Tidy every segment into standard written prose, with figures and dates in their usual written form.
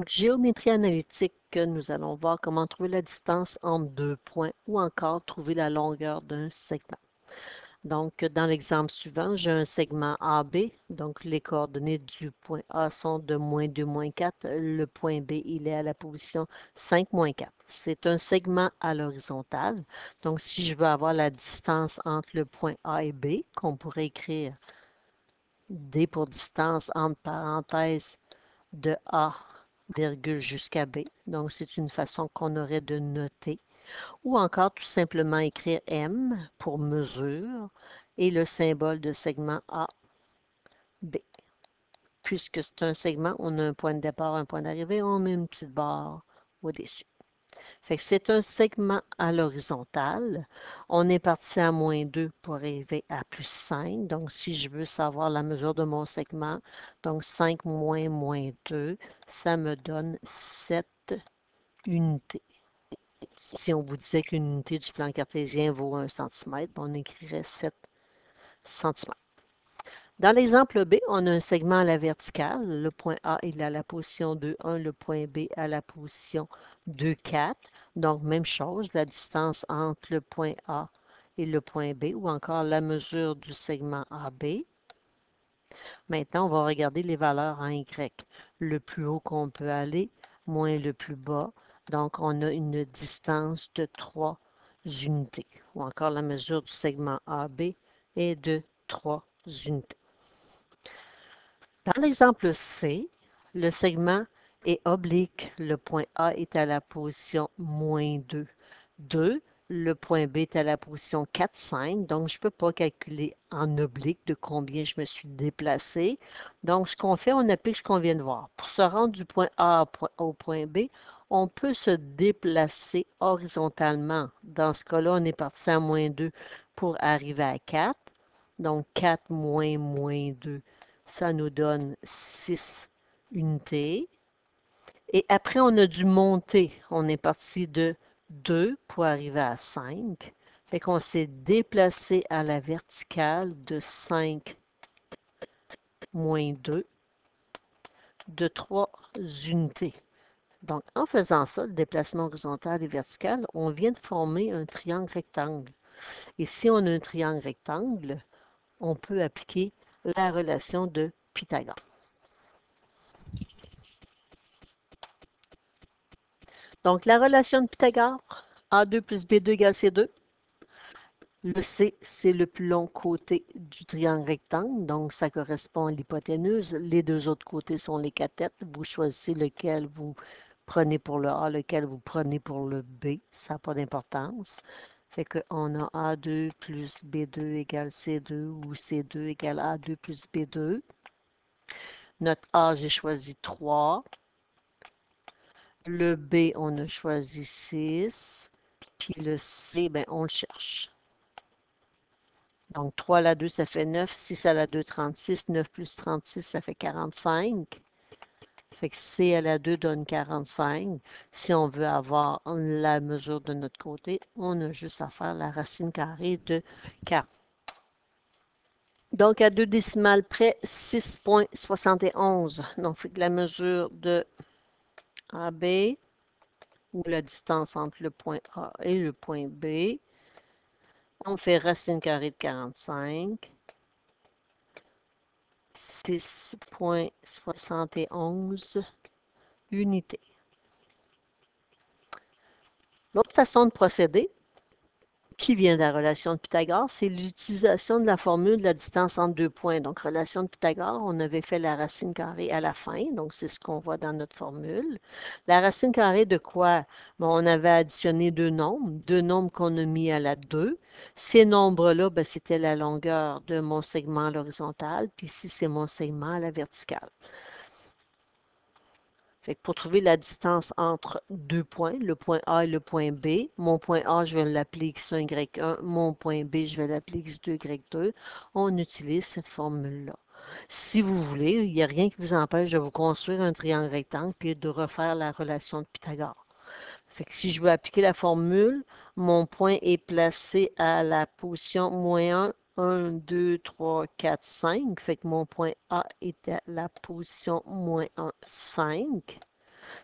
Donc, géométrie analytique, nous allons voir comment trouver la distance entre deux points ou encore trouver la longueur d'un segment. Donc, dans l'exemple suivant, j'ai un segment AB. Donc, les coordonnées du point A sont de -2, -4. Le point B, il est à la position 5, -4. C'est un segment à l'horizontale. Donc, si je veux avoir la distance entre le point A et B, qu'on pourrait écrire D pour distance entre parenthèses de A, virgule jusqu'à B. Donc, c'est une façon qu'on aurait de noter. Ou encore tout simplement écrire M pour mesure et le symbole de segment A, B. Puisque c'est un segment, on a un point de départ, un point d'arrivée, on met une petite barre au-dessus. Fait que c'est un segment à l'horizontale. On est parti à -2 pour arriver à +5. Donc, si je veux savoir la mesure de mon segment, donc 5 moins -2, ça me donne 7 unités. Si on vous disait qu'une unité du plan cartésien vaut 1 cm, on écrirait 7 cm. Dans l'exemple B, on a un segment à la verticale. Le point A est à la position 2, 1, le point B à la position 2, 4. Donc, même chose, la distance entre le point A et le point B, ou encore la mesure du segment AB. Maintenant, on va regarder les valeurs en Y. Le plus haut qu'on peut aller, moins le plus bas. Donc, on a une distance de 3 unités. Ou encore la mesure du segment AB est de 3 unités. Dans l'exemple C, le segment est oblique. Le point A est à la position -2, 2. Le point B est à la position 4, 5. Donc, je ne peux pas calculer en oblique de combien je me suis déplacé. Donc, ce qu'on fait, on applique ce qu'on vient de voir. Pour se rendre du point A au point B, on peut se déplacer horizontalement. Dans ce cas-là, on est parti à -2 pour arriver à 4. Donc, 4 moins -2, ça nous donne 6 unités. Et après, on a dû monter. On est parti de 2 pour arriver à 5. Fait qu'on s'est déplacé à la verticale de 5 moins 2 de 3 unités. Donc, en faisant ça, le déplacement horizontal et vertical, on vient de former un triangle rectangle. Et si on a un triangle rectangle, on peut appliquer la relation de Pythagore. Donc, la relation de Pythagore, A2 plus B2 égale C2. Le C, c'est le plus long côté du triangle rectangle, donc ça correspond à l'hypoténuse. Les deux autres côtés sont les cathètes. Vous choisissez lequel vous prenez pour le A, lequel vous prenez pour le B. Ça n'a pas d'importance. Fait qu'on a A2 plus B2 égale C2 ou C2 égale A2 plus B2. Notre A, j'ai choisi 3. Le B, on a choisi 6. Puis le C, ben, on le cherche. Donc, 3 à la 2, ça fait 9. 6 à la 2, 36. 9 plus 36, ça fait 45. Fait que C à la 2 donne 45. Si on veut avoir la mesure de notre côté, on a juste à faire la racine carrée de 40. Donc, à 2 décimales près, 6,71. Donc, la mesure de AB, ou la distance entre le point A et le point B, on fait racine carrée de 45. 6,71 unités. L'autre façon de procéder, qui vient de la relation de Pythagore, c'est l'utilisation de la formule de la distance entre deux points. Donc, relation de Pythagore, on avait fait la racine carrée à la fin, donc c'est ce qu'on voit dans notre formule. La racine carrée de quoi? Bon, on avait additionné deux nombres qu'on a mis à la 2. Ces nombres-là, ben, c'était la longueur de mon segment à l'horizontale, puis ici, c'est mon segment à la verticale. Fait que pour trouver la distance entre deux points, le point A et le point B, mon point A, je vais l'appeler X1, Y1, mon point B, je vais l'appeler X2, Y2, on utilise cette formule-là. Si vous voulez, il n'y a rien qui vous empêche de vous construire un triangle rectangle puis de refaire la relation de Pythagore. Fait que si je veux appliquer la formule, mon point est placé à la position -1, 1, 2, 3, 4, 5. Fait que mon point A est à la position -1, 5.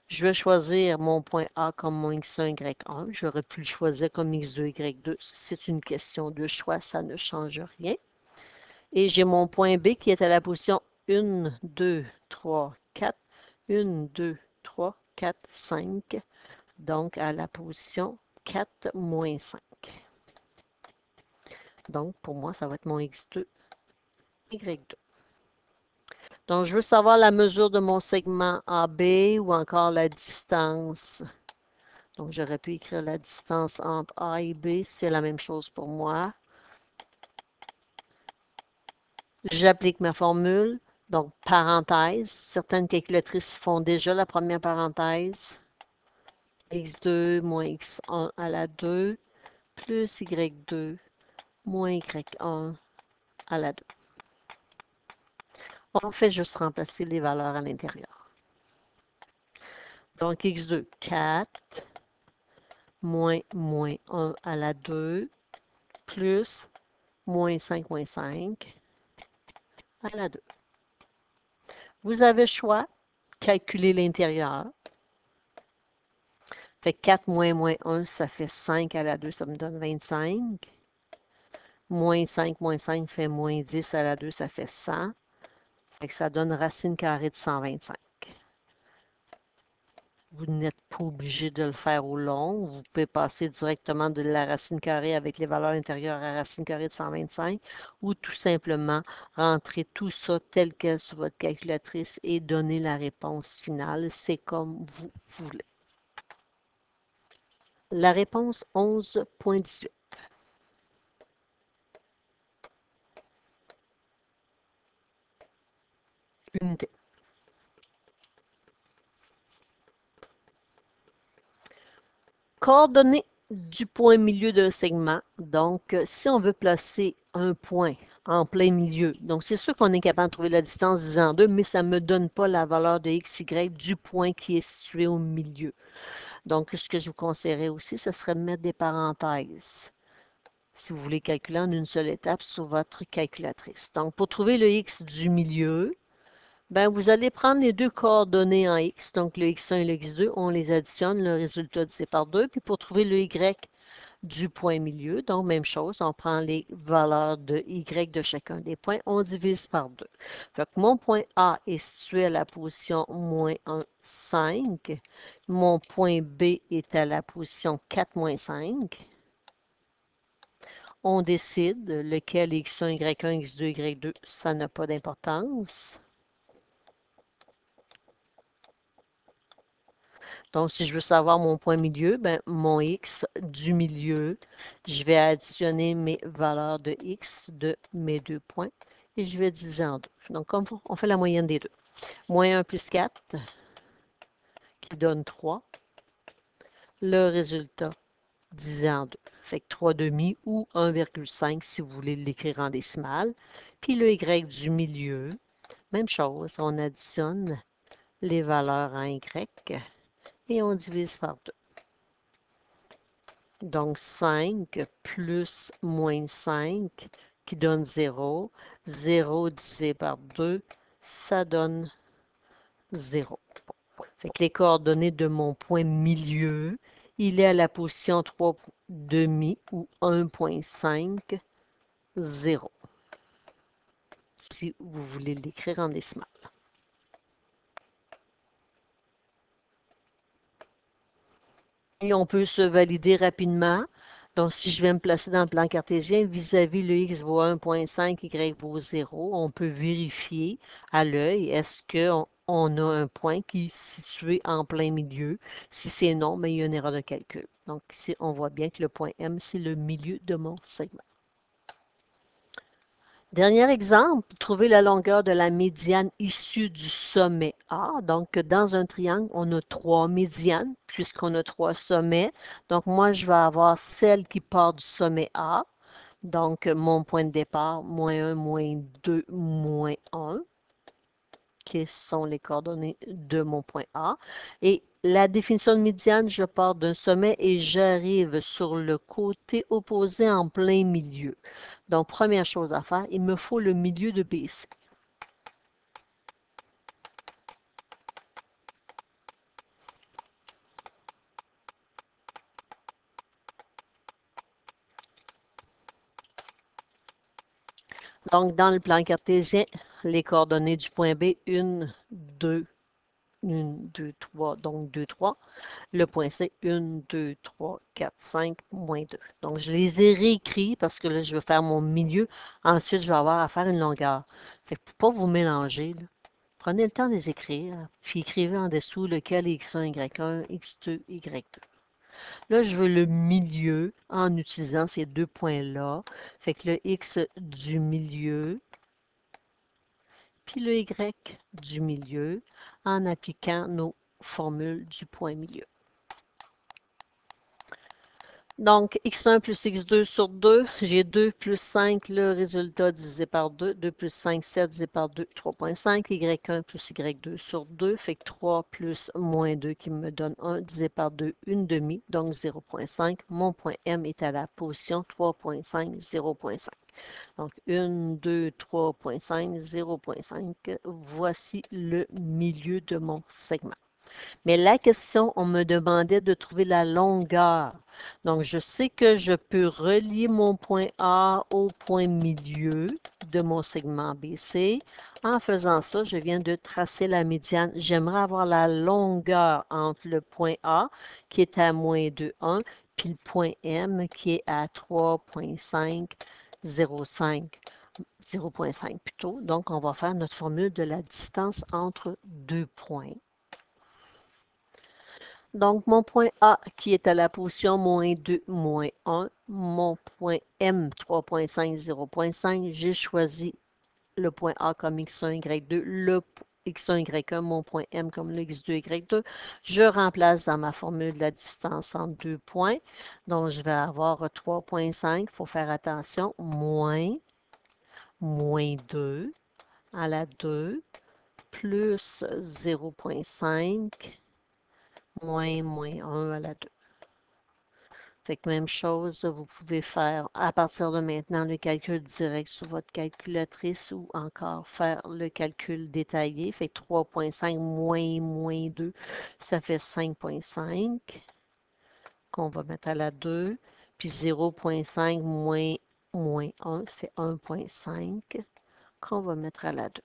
Je vais choisir mon point A comme mon x1, y1. J'aurais pu le choisir comme x2, y2. C'est une question de choix, ça ne change rien. Et j'ai mon point B qui est à la position 1, 2, 3, 4. 1, 2, 3, 4, 5. Donc, à la position 4, moins 5. Donc, pour moi, ça va être mon x2, y2. Donc, je veux savoir la mesure de mon segment AB ou encore la distance. Donc, j'aurais pu écrire la distance entre A et B. C'est la même chose pour moi. J'applique ma formule. Donc, parenthèse. Certaines calculatrices font déjà la première parenthèse. X2 moins X1 à la 2 plus Y2 moins Y1 à la 2. On fait juste remplacer les valeurs à l'intérieur. Donc, X2, 4 moins 1 à la 2 plus moins 5 à la 2. Vous avez le choix. Calculer l'intérieur. Fait 4 moins 1, ça fait 5 à la 2, ça me donne 25. Moins 5 fait moins 10 à la 2, ça fait 100. Fait que ça donne racine carrée de 125. Vous n'êtes pas obligé de le faire au long. Vous pouvez passer directement de la racine carrée avec les valeurs intérieures à racine carrée de 125 ou tout simplement rentrer tout ça tel quel sur votre calculatrice et donner la réponse finale. C'est comme vous voulez. La réponse 11.18. Unité. Coordonnées du point milieu d'un segment. Donc, si on veut placer un point en plein milieu, donc c'est sûr qu'on est capable de trouver la distance divisée en 2, mais ça ne me donne pas la valeur de x, y du point qui est situé au milieu. Donc, ce que je vous conseillerais aussi, ce serait de mettre des parenthèses si vous voulez calculer en une seule étape sur votre calculatrice. Donc, pour trouver le x du milieu, ben, vous allez prendre les deux coordonnées en x, donc le x1 et le x2, on les additionne, le résultat divisé par 2. Puis pour trouver le y du point milieu, donc même chose, on prend les valeurs de y de chacun des points, on divise par 2. Fait que mon point A est situé à la position moins 1, 5. Mon point B est à la position 4, moins 5. On décide lequel x1, y1, x2, y2, ça n'a pas d'importance. Donc, si je veux savoir mon point milieu, ben, mon x du milieu, je vais additionner mes valeurs de x de mes deux points et je vais diviser en 2. Donc, comme on fait la moyenne des deux. Moins 1 plus 4, qui donne 3. Le résultat divisé en 2. Fait que 3 demi ou 1,5 si vous voulez l'écrire en décimale. Puis le y du milieu, même chose, on additionne les valeurs en y et on divise par 2. Donc, 5 plus moins 5 qui donne 0. 0 divisé par 2, ça donne 0. Fait que les coordonnées de mon point milieu, il est à la position 3 demi ou 1,5, 0. Si vous voulez l'écrire en décimale. Et on peut se valider rapidement. Donc, si je vais me placer dans le plan cartésien, vis-à-vis le x vaut 1,5, y vaut 0, on peut vérifier à l'œil, est-ce qu'on a un point qui est situé en plein milieu? Si c'est non, mais il y a une erreur de calcul. Donc, ici, on voit bien que le point M, c'est le milieu de mon segment. Dernier exemple, trouver la longueur de la médiane issue du sommet A. Donc, dans un triangle, on a 3 médianes, puisqu'on a 3 sommets. Donc, moi, je vais avoir celle qui part du sommet A. Donc, mon point de départ, moins 1, moins 2, moins 1, qui sont les coordonnées de mon point A. Et la définition de médiane, je pars d'un sommet et j'arrive sur le côté opposé en plein milieu. Donc, première chose à faire, il me faut le milieu de BC. Donc, dans le plan cartésien, les coordonnées du point B, 1, 2, 1, 2, 3, donc 2, 3. Le point C, 1, 2, 3, 4, 5, moins 2. Donc, je les ai réécrits parce que là, je vais faire mon milieu. Ensuite, je vais avoir à faire une longueur. Fait que pour ne pas vous mélanger, là, prenez le temps de les écrire, puis écrivez en dessous lequel est X1, Y1, X2, Y2. Là, je veux le milieu en utilisant ces deux points-là. Fait que le X du milieu, puis le Y du milieu, en appliquant nos formules du point milieu. Donc, x1 plus x2 sur 2, j'ai 2 plus 5, le résultat divisé par 2. 2 plus 5, 7 divisé par 2, 3,5. y1 plus y2 sur 2, fait que 3 plus moins 2 qui me donne 1 divisé par 2, une demi, donc 0,5. Mon point M est à la position 3,5, 0,5. Donc, 1, 2, 3,5, 0,5. Voici le milieu de mon segment. Mais la question, on me demandait de trouver la longueur. Donc, je sais que je peux relier mon point A au point milieu de mon segment BC. En faisant ça, je viens de tracer la médiane. J'aimerais avoir la longueur entre le point A, qui est à moins 2,1, puis le point M, qui est à 3,505. 0,5 plutôt. Donc, on va faire notre formule de la distance entre deux points. Donc, mon point A qui est à la position moins 2, moins 1. Mon point M, 3,5, 0,5. J'ai choisi le point A comme X1, Y2, le X1, Y1, mon point M comme le X2, Y2. Je remplace dans ma formule la distance entre deux points. Donc, je vais avoir 3,5. Il faut faire attention. Moins 2 à la 2 plus 0,5 moins 1 à la 2. Fait que même chose, vous pouvez faire à partir de maintenant le calcul direct sur votre calculatrice ou encore faire le calcul détaillé. Fait que 3,5 moins 2, ça fait 5,5 qu'on va mettre à la 2. Puis 0,5 moins 1 fait 1,5 qu'on va mettre à la 2.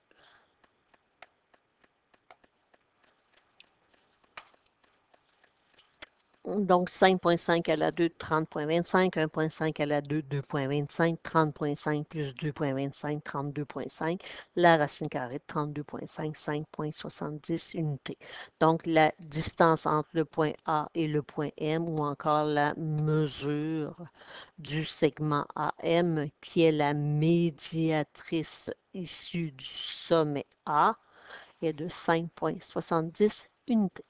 Donc, 5,5 à la 2, 30,25. 1,5 à la 2, 2,25. 30,5 plus 2,25, 32,5. La racine carrée de 32,5, 5,70 unités. Donc, la distance entre le point A et le point M, ou encore la mesure du segment AM, qui est la médiatrice issue du sommet A, est de 5,70 unités.